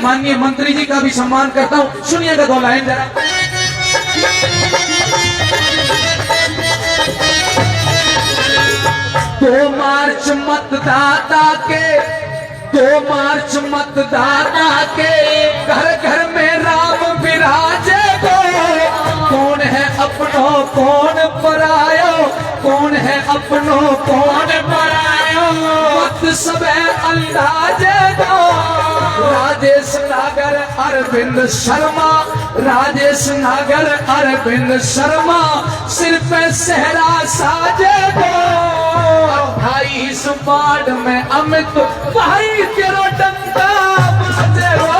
माननीय मंत्री जी का भी सम्मान करता हूँ। सुनिएगा 2 लाइन जरा। तो मार्च मतदाता के, 2 मार्च मतदाता के, घर घर में राम विराजे दो। कौन है अपनो कौन परायो, कौन है अपनो कौन परायो, मत सबे अंदाजे दो। राजेश नागर अरविंद शर्मा, राजेश नागर अरविंद शर्मा, सिर पे सेहरा साजे दो। 28 वार्ड में अमित भाई तेरो डंका बजे हो।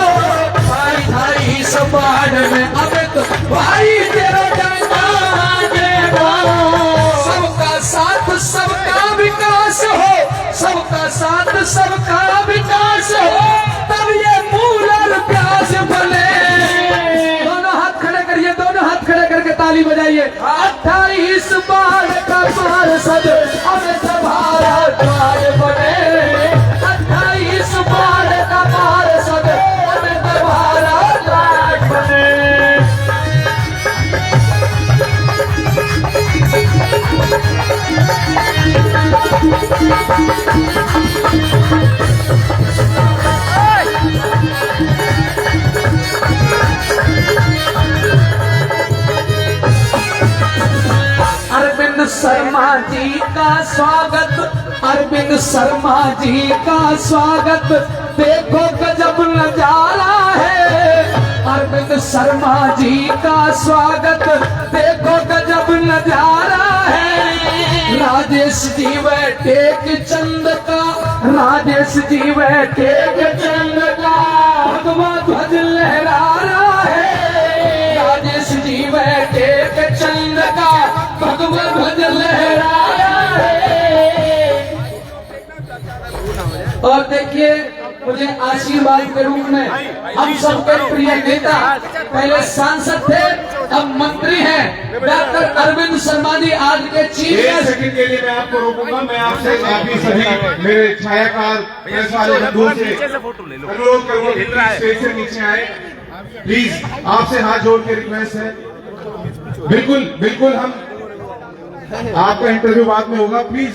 28 वार्ड में अमित भाई तेरो डंका बजे हो। सबका साथ सबका विकास हो, सबका साथ सबका विकास हो, तब ये मूल और प्यास बने। दोनों हाथ खड़े करिए, दोनों हाथ खड़े करके ताली बजाइए। 28 वार्ड का पार्षद अमित भारद्वाज बने। 28 वार्ड का पार्षद अमित भारद्वाज बने। अरविंद शर्मा जी का स्वागत, अरविंद शर्मा जी का स्वागत, देखो गजब नजारा है। अरविंद शर्मा जी का स्वागत, देखो गजब नजारा है। राजेश जी व टेक चंद का, राजेश जी व टेक चंद का, भगवा ध्वज लहरा रहा है। राजेश जी व टेक चंद का, भगवा ध्वज लहरा रहा है। और देखिए, मुझे आशीर्वाद के रूप में हम सबके प्रिय नेता, पहले सांसद थे अब मंत्री हैं, डॉक्टर अरविंद शर्मा जी आज के चीफ गेस्ट। सेकंड के लिए मैं आपको रोकूंगा। मैं आपसे काफी सभी मेरे छायाकार प्रेस वाले बंधुओं से अनुरोध करूंगा स्टेज से नीचे आए प्लीज। आपसे हाथ जोड़ के रिक्वेस्ट है। बिल्कुल बिल्कुल, हम आपका इंटरव्यू बाद में होगा। प्लीज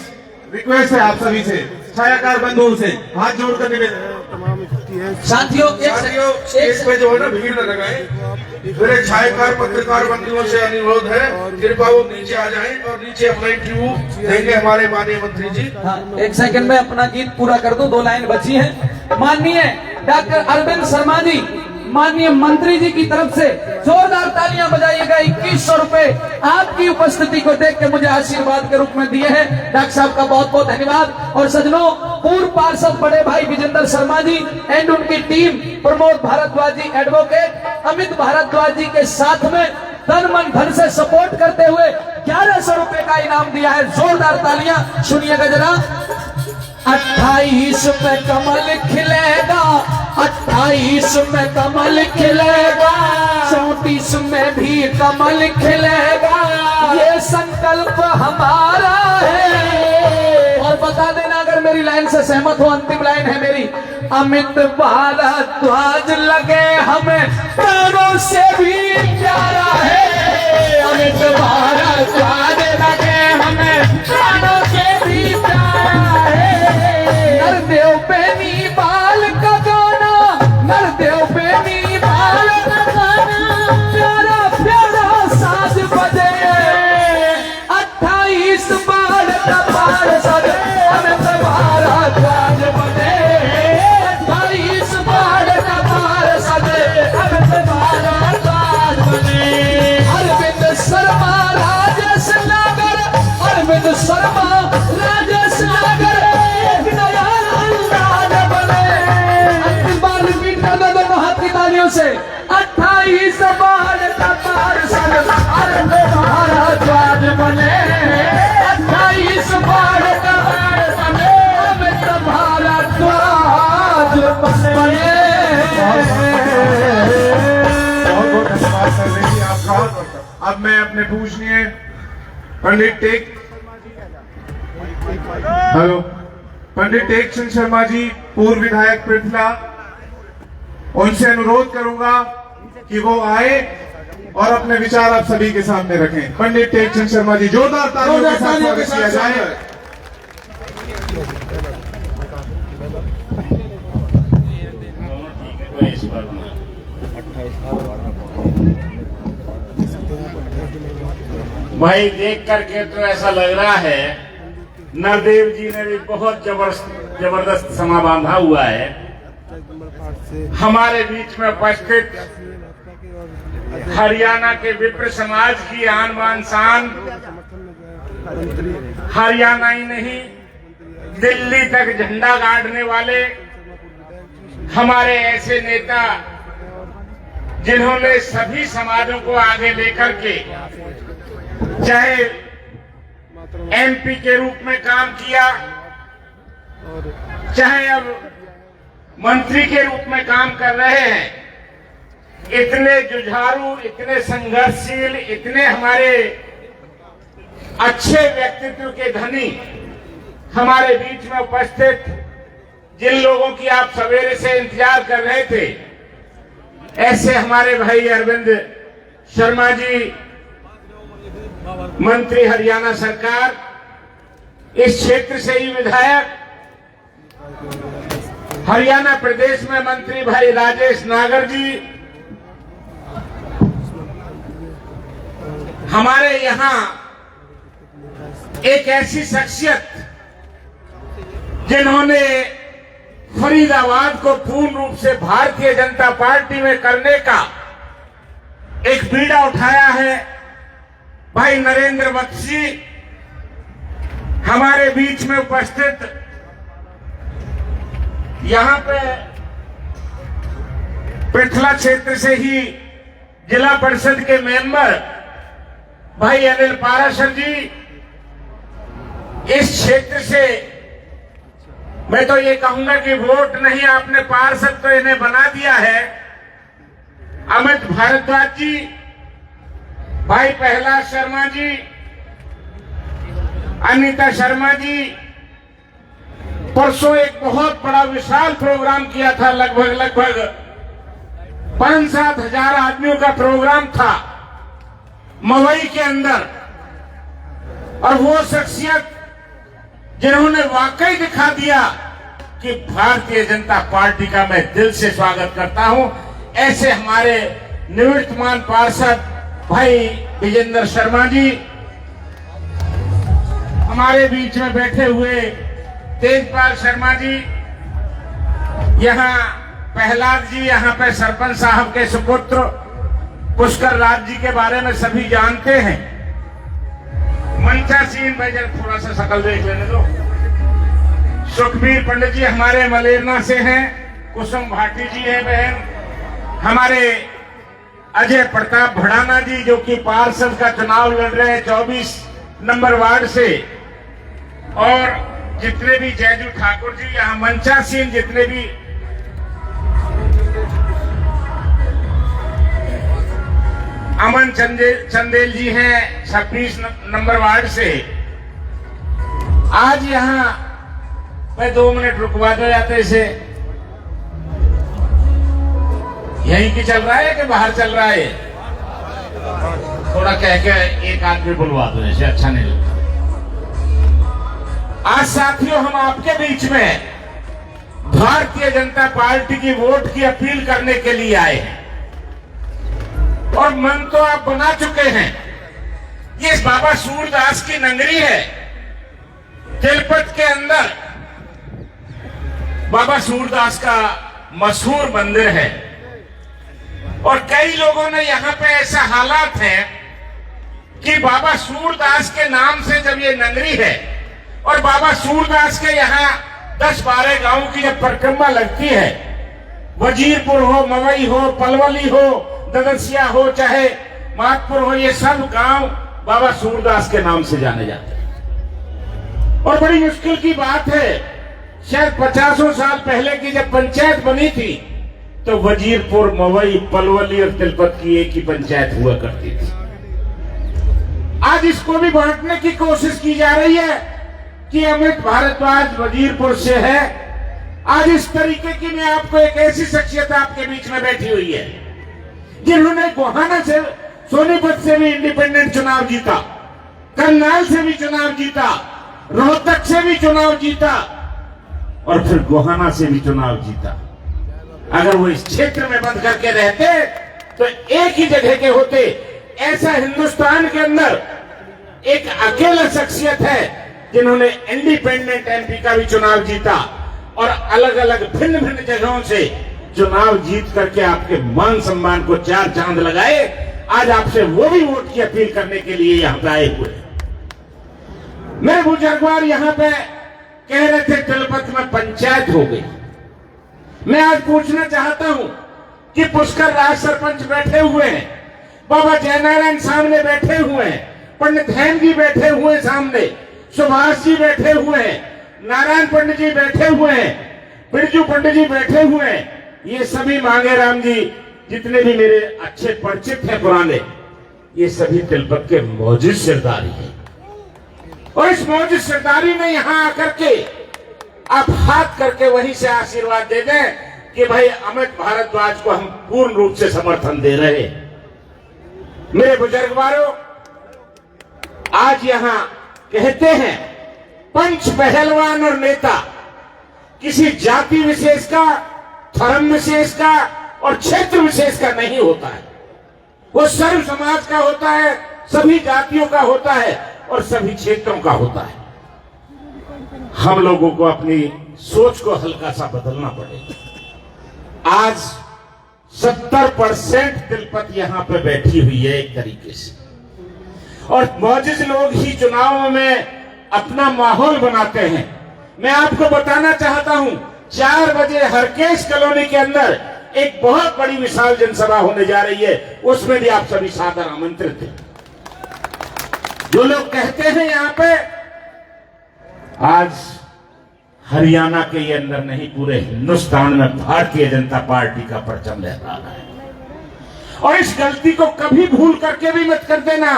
रिक्वेस्ट है आप सभी से, छायाकार बंधुओं से हाथ जोड़कर निवेदन। साथियों स्टेज पे जो है ना भीड़ न लगाएं। मेरे छायाकार पत्रकार बंधुओं से अनुरोध है, कृपया वो नीचे आ जाएं और नीचे अपना इंटरव्यू देंगे हमारे माननीय मंत्री जी। हाँ, 1 सेकंड में अपना गीत पूरा कर दो, 2 लाइन बची है। माननीय डॉक्टर अरविंद शर्मा जी, माननीय मंत्री जी की तरफ से जोरदार तालियां बजाइएगा। 2100 रुपए आपकी उपस्थिति को देख के मुझे आशीर्वाद के रूप में दिए हैं। डॉक्टर साहब का बहुत बहुत धन्यवाद। और सज्जनों, पूर्व पार्षद बड़े भाई विजेंद्र शर्मा जी एंड उनकी टीम, प्रमोद भारद्वाज जी एडवोकेट, अमित भारद्वाज जी के साथ में तन मन धन से सपोर्ट करते हुए 1100 रुपए का इनाम दिया है। जोरदार तालियां सुनिएगा जरा। 28 में कमल खिलेगा, 28 में कमल खिलेगा, 34 में भी कमल खिलेगा, ये संकल्प हमारा है। और बता देना अगर मेरी लाइन से सहमत हो, अंतिम लाइन है मेरी। अमित भारद्वाज लगे हमें प्राणों से भी प्यारा है। अमित भारद्वाज लगे हमें प्राणों से भी प्यारा है। नरदेव बेनी बाल का गाना, नरदेव बेनी बाल का गाना, प्यारा प्यारा साज बजे। 28 बार का पार्षद अमित भारद्वाज बने। 28 बार का पार्षद अमित भारद्वाज बने। अरविंद शर्मा राजेश नागर, अरविंद शर्मा राजेश नागर, एक नया अंदाज बने। अंतिम बार रिपीट कर दो दोनों हाथ की तालियों से। 28 बार का पार्षद अरविंद भारद्वाज बने। 28 बार का पार्षद अमित भारद्वाज बने। बहुत बहुत धन्यवाद सर जी आपका। अब मैं अपने पूजनीय पंडित टेक पंडित टेक चंद शर्मा जी, पूर्व विधायक पृथला उनसे अनुरोध करूंगा कि वो आए और अपने विचार आप सभी के सामने रखें। पंडित टेकचंद शर्मा जी, जोरदार तालियों के साथ स्वागत किया जाए। भाई देख करके तो ऐसा लग रहा है नरदेव जी ने भी बहुत जबरदस्त समा बांधा हुआ है। हमारे बीच में उपस्थित हरियाणा के विप्र समाज की आन बान शान, हरियाणा ही नहीं दिल्ली तक झंडा गाड़ने वाले हमारे ऐसे नेता जिन्होंने सभी समाजों को आगे लेकर के चाहे एमपी के रूप में काम किया, चाहे अब मंत्री के रूप में काम कर रहे हैं, इतने जुझारू, इतने संघर्षशील, इतने हमारे अच्छे व्यक्तित्व के धनी हमारे बीच में उपस्थित जिन लोगों की आप सवेरे से इंतजार कर रहे थे, ऐसे हमारे भाई अरविंद शर्मा जी, मंत्री हरियाणा सरकार, इस क्षेत्र से ही विधायक, हरियाणा प्रदेश में मंत्री भाई राजेश नागर जी, हमारे यहाँ एक ऐसी शख्सियत जिन्होंने फरीदाबाद को पूर्ण रूप से भारतीय जनता पार्टी में करने का एक बीड़ा उठाया है, भाई नरेंद्र बख्शी हमारे बीच में उपस्थित, यहां पे पृथला क्षेत्र से ही जिला परिषद के मेंबर भाई अनिल पाराशर जी, इस क्षेत्र से मैं तो ये कहूंगा कि वोट नहीं आपने पार्षद तो इन्हें बना दिया है, अमित भारद्वाज जी, भाई प्रहलाद शर्मा जी, अनीता शर्मा जी, परसों एक बहुत बड़ा विशाल प्रोग्राम किया था, लगभग 5-7 हजार आदमियों का प्रोग्राम था मवई के अंदर, और वो शख्सियत जिन्होंने वाकई दिखा दिया कि भारतीय जनता पार्टी का मैं दिल से स्वागत करता हूं, ऐसे हमारे निवर्तमान पार्षद भाई विजेंद्र शर्मा जी, हमारे बीच में बैठे हुए तेजपाल शर्मा जी, यहाँ प्रहलाद जी, यहाँ पे सरपंच साहब के सुपुत्र पुष्कर राज जी के बारे में सभी जानते हैं। मंचा सीन भाई जरा थोड़ा सा शकल देख लेने दो। सुखबीर पंडित जी हमारे मलेरना से हैं, कुसुम भाटी जी है बहन, हमारे अजय प्रताप भड़ाना जी जो कि पार्षद का चुनाव लड़ रहे हैं 24 नंबर वार्ड से, और जितने भी जयजू ठाकुर जी, यहाँ मंचा सीन जितने भी अमन चंदेल जी हैं 26 नंबर वार्ड से। आज यहाँ मैं 2 मिनट रुकवा दो जाते इसे, यहीं की चल रहा है कि बाहर चल रहा है? थोड़ा कह के एक आदमी बुलवा दो, ऐसे अच्छा नहीं लगता। आज साथियों हम आपके बीच में भारतीय जनता पार्टी की वोट की अपील करने के लिए आए हैं, और मन तो आप बना चुके हैं। ये बाबा सूरदास की नगरी है, तिलपत के अंदर बाबा सूरदास का मशहूर मंदिर है, और कई लोगों ने यहाँ पे ऐसा हालात है कि बाबा सूरदास के नाम से जब ये नगरी है और बाबा सूरदास के यहाँ 10-12 गांव की जब परिक्रमा लगती है, वजीरपुर हो, मवई हो, पलवली हो, ददसिया हो, चाहे मातपुर हो, ये सब गांव बाबा सूरदास के नाम से जाने जाते हैं। और बड़ी मुश्किल की बात है, शायद 50 साल पहले की जब पंचायत बनी थी तो वजीरपुर, मवई, पलवली और तिलपत की एक ही पंचायत हुआ करती थी। आज इसको भी बांटने की कोशिश की जा रही है कि अमित भारद्वाज वजीरपुर से है आज इस तरीके की मैं आपको एक ऐसी शख्सियत आपके बीच में बैठी हुई है जिन्होंने गोहाना से, सोनीपत से भी इंडिपेंडेंट चुनाव जीता, करनाल से भी चुनाव जीता, रोहतक से भी चुनाव जीता और फिर गोहाना से भी चुनाव जीता। अगर वो इस क्षेत्र में बंद करके रहते तो एक ही जगह के होते। ऐसा हिंदुस्तान के अंदर एक अकेला शख्सियत है जिन्होंने इंडिपेंडेंट एमपी का भी चुनाव जीता और अलग अलग भिन्न भिन्न जगहों से चुनाव जीत करके आपके मान सम्मान को चार चांद लगाए। आज आपसे वो भी वोट की अपील करने के लिए यहां पे आए हुए। मेरे बुजुर्गवार यहां पे कह रहे थे तिलपत में पंचायत हो गई। मैं आज पूछना चाहता हूं कि पुष्कर राज सरपंच बैठे हुए हैं, बाबा जयनारायण सामने बैठे हुए हैं, पंडित हेम जी बैठे हुए हैं सामने, सुभाष जी बैठे हुए हैं, नारायण पंडित जी बैठे हुए हैं, बिरजू पंडित जी बैठे हुए हैं। ये सभी मांगेराम जी जितने भी मेरे अच्छे परिचित हैं पुराने, ये सभी तिलपत के मौजूद सरदारी हैं। और इस मौजूद सरदारी ने यहां आकर के आप हाथ करके वहीं से आशीर्वाद दे दें कि भाई अमित भारद्वाज को हम पूर्ण रूप से समर्थन दे रहे हैं। मेरे बुजुर्गवारों, आज यहां कहते हैं पंच पहलवान और नेता किसी जाति विशेष का, धर्म विशेष का और क्षेत्र विशेष का नहीं होता है। वो सर्व समाज का होता है, सभी जातियों का होता है और सभी क्षेत्रों का होता है। हम लोगों को अपनी सोच को हल्का सा बदलना पड़ेगा। आज 70% तिलपत यहां पे बैठी हुई है एक तरीके से, और मौजूद लोग ही चुनाव में अपना माहौल बनाते हैं। मैं आपको बताना चाहता हूं 4 बजे हरकेश कॉलोनी के अंदर एक बहुत बड़ी विशाल जनसभा होने जा रही है, उसमें भी आप सभी सादर आमंत्रित हैं। जो लोग कहते हैं यहां पे आज हरियाणा के ये अंदर नहीं पूरे हिंदुस्तान में भारतीय जनता पार्टी का परचम लहरा रहा है, और इस गलती को कभी भूल करके भी मत कर देना,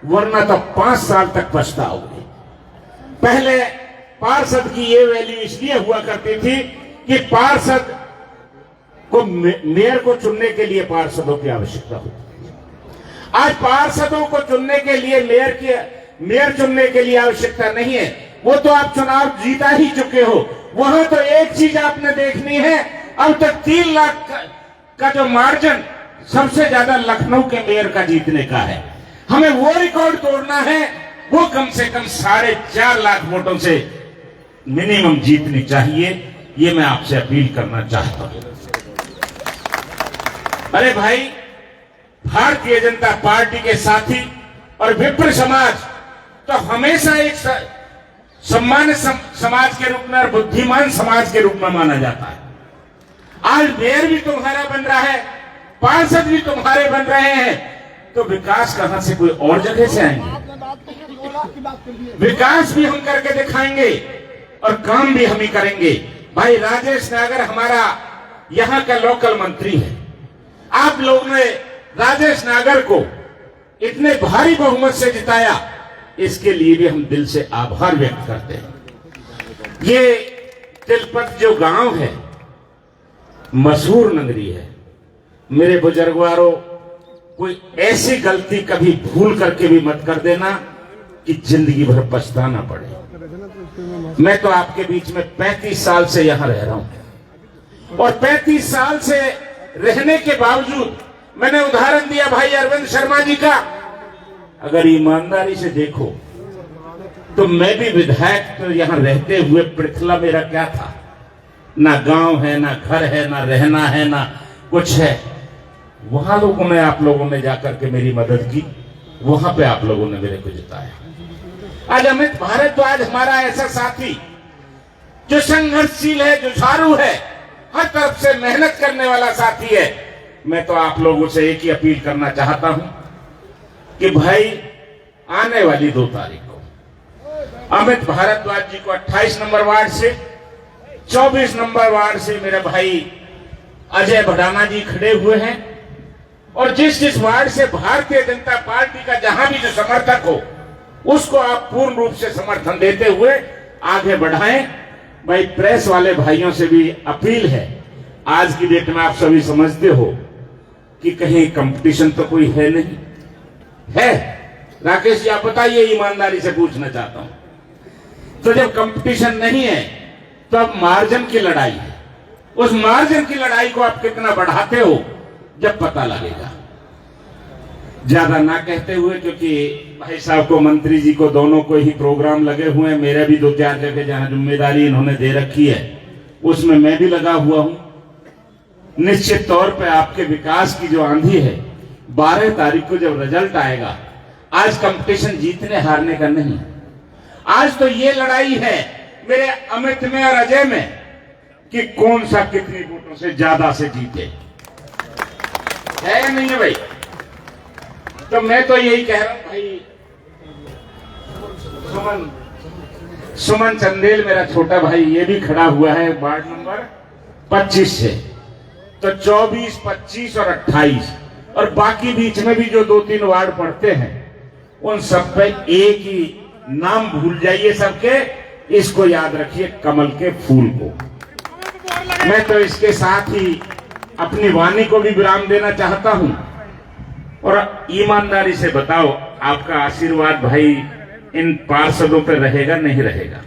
वरना तो 5 साल तक पछताओगे। पहले पार्षद की ये वैल्यू इसलिए हुआ करती थी कि पार्षद को मेयर को चुनने के लिए पार्षदों की आवश्यकता होती है। आज पार्षदों को चुनने के लिए मेयर चुनने के लिए आवश्यकता नहीं है, वो तो आप चुनाव जीता ही चुके हो। वहां तो एक चीज आपने देखनी है, अब तक 3 लाख का जो मार्जिन सबसे ज्यादा लखनऊ के मेयर का जीतने का है, हमें वो रिकॉर्ड तोड़ना है। वो कम से कम 4.5 लाख वोटों से मिनिमम जीतनी चाहिए। ये मैं आपसे अपील करना चाहता हूं। अरे भाई, भारतीय जनता पार्टी के साथी और विप्र समाज तो हमेशा एक सम्मानित समाज के रूप में और बुद्धिमान समाज के रूप में माना जाता है। आज मेयर भी तुम्हारा बन रहा है, पार्षद भी तुम्हारे बन रहे हैं, तो विकास कहां से, कोई और जगह से आएंगे? विकास भी हम करके दिखाएंगे और काम भी हम ही करेंगे। भाई राजेश नागर हमारा यहां का लोकल मंत्री है। आप लोगों ने राजेश नागर को इतने भारी बहुमत से जिताया, इसके लिए भी हम दिल से आभार व्यक्त करते हैं। ये तिलपत जो गांव है मशहूर नगरी है। मेरे बुजुर्गवारों, कोई ऐसी गलती कभी भूल करके भी मत कर देना कि जिंदगी भर पछताना पड़े। मैं तो आपके बीच में 35 साल से यहां रह रहा हूं, और 35 साल से रहने के बावजूद मैंने उदाहरण दिया भाई अरविंद शर्मा जी का। अगर ईमानदारी से देखो तो मैं भी विधायक तो यहां रहते हुए पृथला मेरा क्या था, ना गांव है, ना घर है, ना रहना है, ना कुछ है। वहां लोगों ने, आप लोगों ने जाकर के मेरी मदद की, वहां पे आप लोगों ने मेरे को जिताया। आज अमित भारद्वाज हमारा ऐसा साथी जो संघर्षशील है, जुझारू है, हर तरफ से मेहनत करने वाला साथी है। मैं तो आप लोगों से एक ही अपील करना चाहता हूं कि भाई आने वाली 2 तारीख को अमित भारद्वाज जी को 28 नंबर वार्ड से, 24 नंबर वार्ड से मेरे भाई अजय भडाना जी खड़े हुए हैं, और जिस वार्ड से भारतीय जनता पार्टी का जहां भी जो समर्थक हो, उसको आप पूर्ण रूप से समर्थन देते हुए आगे बढ़ाएं। भाई प्रेस वाले भाइयों से भी अपील है, आज की डेट में आप सभी समझते हो कि कहीं कंपटीशन तो कोई है नहीं है। राकेश जी आप बताइए, ईमानदारी से पूछना चाहता हूं। तो जब कंपटीशन नहीं है तो अब मार्जिन की लड़ाई है। उस मार्जिन की लड़ाई को आप कितना बढ़ाते हो जब पता लगेगा। ज्यादा ना कहते हुए, क्योंकि भाई साहब को, मंत्री जी को, दोनों को ही प्रोग्राम लगे हुए हैं। मेरे भी 2-4 जगह जहां जिम्मेदारी इन्होंने दे रखी है उसमें मैं भी लगा हुआ हूं। निश्चित तौर पे आपके विकास की जो आंधी है, 12 तारीख को जब रिजल्ट आएगा, आज कंपटीशन जीतने हारने का नहीं, आज तो ये लड़ाई है मेरे अमित में और अजय में कि कौन सा कितनी वोटों से ज्यादा से जीते, है या नहीं है भाई। तो मैं तो यही कह रहा हूं भाई, सुमन चंदेल मेरा छोटा भाई ये भी खड़ा हुआ है वार्ड नंबर 25 से, तो 24, 25 और 28 और बाकी बीच में भी जो 2-3 वार्ड पड़ते हैं उन सब पे एक ही नाम भूल जाइए सबके, इसको याद रखिए, कमल के फूल को। मैं तो इसके साथ ही अपनी वाणी को भी विराम देना चाहता हूं और ईमानदारी से बताओ, आपका आशीर्वाद भाई इन पार्षदों पे रहेगा नहीं रहेगा?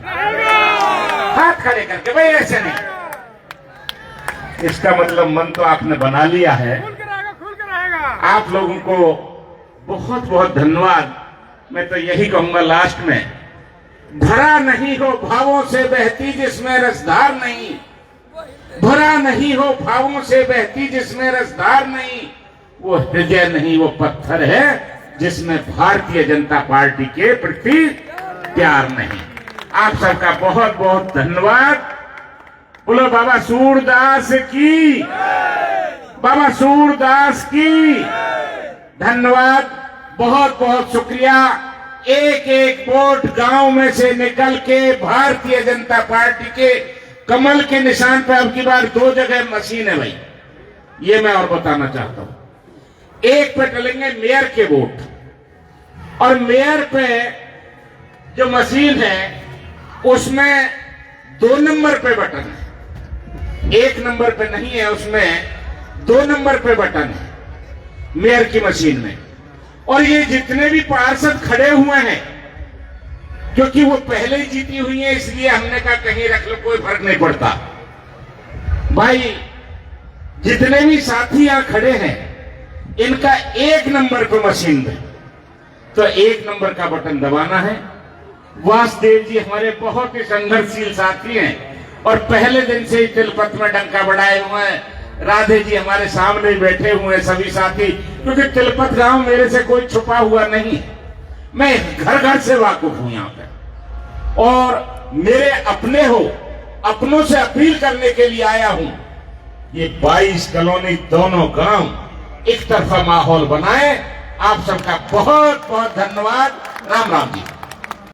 हाथ खड़े करके भाई, ऐसे नहीं। इसका मतलब मन तो आपने बना लिया है। आप लोगों को बहुत बहुत धन्यवाद। मैं तो यही कहूंगा लास्ट में, भरा नहीं हो भावों से बहती जिसमें रसधार नहीं, भरा नहीं हो भावों से बहती जिसमें रसधार नहीं, वो हृदय नहीं, वो पत्थर है जिसमें भारतीय जनता पार्टी के प्रति प्यार नहीं। आप सबका बहुत बहुत धन्यवाद। बोलो बाबा सूरदास की, बाबा सूरदास की धन्यवाद। बहुत बहुत शुक्रिया। एक एक वोट गांव में से निकल के भारतीय जनता पार्टी के कमल के निशान पे अब की बार 2 जगह मशीन है भाई, ये मैं और बताना चाहता हूं। एक पे टलेंगे मेयर के वोट, और मेयर पे जो मशीन है उसमें 2 नंबर पे बटन है, 1 नंबर पे नहीं है, उसमें 2 नंबर पे बटन है मेयर की मशीन में। और ये जितने भी पार्षद खड़े हुए हैं, क्योंकि वो पहले ही जीती हुई है, इसलिए हमने कहा कहीं रख लो, कोई फर्क नहीं पड़ता भाई। जितने भी साथी यहां खड़े हैं, इनका 1 नंबर पे मशीन है, तो 1 नंबर का बटन दबाना है। वासुदेव जी हमारे बहुत ही संघर्षशील साथी हैं और पहले दिन से ही तिलपत में डंका बढ़ाए हुए हैं। राधे जी हमारे सामने बैठे हुए हैं सभी साथी, क्योंकि तिलपत गांव मेरे से कोई छुपा हुआ नहीं, मैं घर घर से वाकुफ हूं यहां पे, और मेरे अपने हो, अपनों से अपील करने के लिए आया हूं। ये 22 कॉलोनी दोनों गांव एक तरफा माहौल बनाए। आप सबका बहुत बहुत धन्यवाद। राम राम जी।